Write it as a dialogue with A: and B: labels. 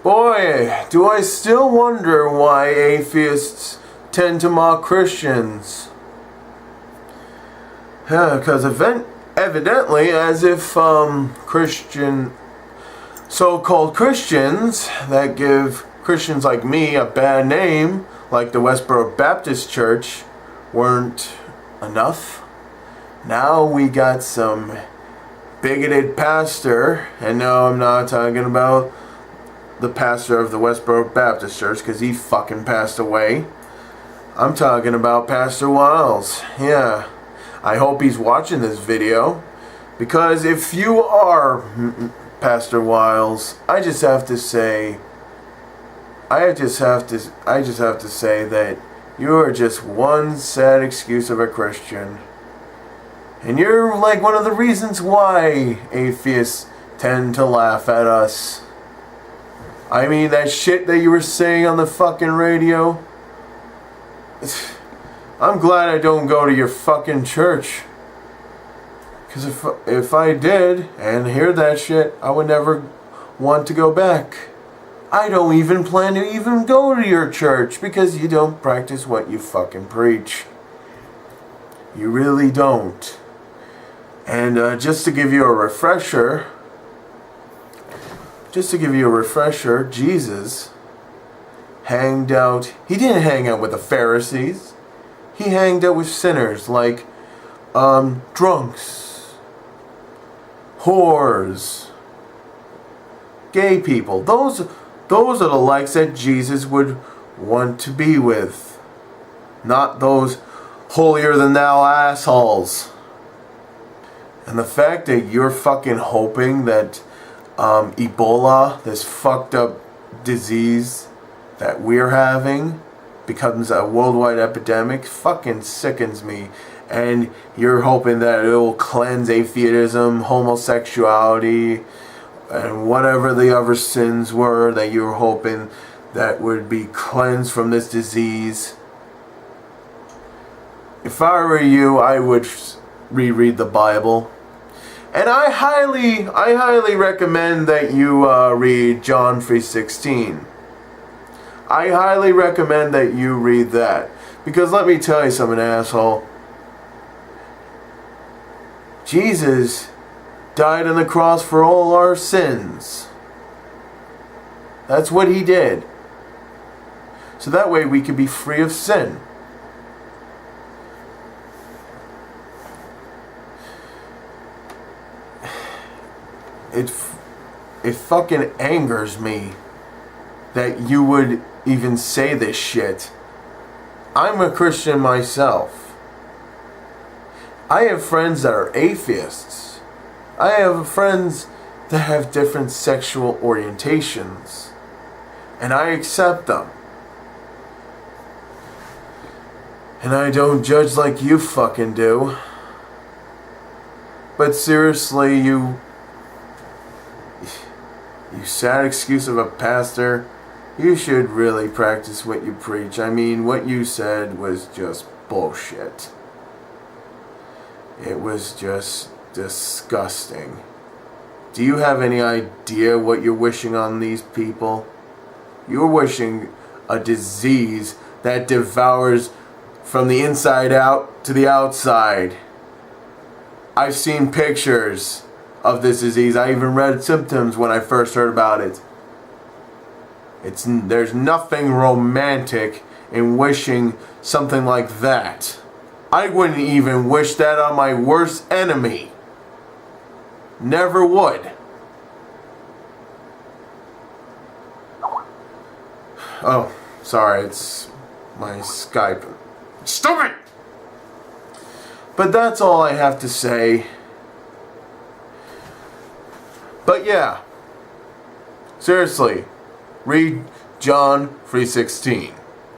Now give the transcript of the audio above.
A: Boy, do I still wonder why atheists tend to mock Christians. Because evidently, as if so-called Christians that give Christians like me a bad name, like the Westboro Baptist Church, weren't enough. Now we got some bigoted pastor, and no, I'm not talking about the pastor of the Westboro Baptist Church, because he fucking passed away. I'm talking about Pastor Wiles. Yeah. I hope he's watching this video, because if you are Pastor Wiles, I just have to say that you are just one sad excuse of a Christian. And you're like one of the reasons why atheists tend to laugh at us. I mean, that shit that you were saying on the fucking radio. I'm glad I don't go to your fucking church. Because if I did and hear that shit, I would never want to go back. I don't even plan to even go to your church because you don't practice what you fucking preach. You really don't. And just to give you a refresher, Jesus hanged out. He didn't hang out with the Pharisees. He hanged out with sinners like drunks, whores, gay people. Those are the likes that Jesus would want to be with. Not those holier than thou assholes. And the fact that you're fucking hoping that Ebola, this fucked up disease that we're having, becomes a worldwide epidemic, fucking sickens me. And you're hoping that it will cleanse atheism, homosexuality, and whatever the other sins were that you were hoping that would be cleansed from this disease. If I were you, I would reread the Bible. And I highly recommend that you read John 3:16. I highly recommend that you read that. Because let me tell you something, asshole. Jesus died on the cross for all our sins. That's what he did. So that way we can be free of sin. It fucking angers me that you would even say this shit. I'm a Christian myself. I have friends that are atheists. I have friends that have different sexual orientations. And I accept them. And I don't judge like you fucking do. But seriously, you sad excuse of a pastor, you should really practice what you preach. I mean, what you said was just bullshit. It was just disgusting. Do you have any idea what you're wishing on these people? You're wishing a disease that devours from the inside out to the outside. I've seen pictures of this disease. I even read symptoms when I first heard about it. There's nothing romantic in wishing something like that. I wouldn't even wish that on my worst enemy. Never would. Oh, sorry, it's my Skype. Stupid! But that's all I have to say. But yeah, seriously, read John 3:16.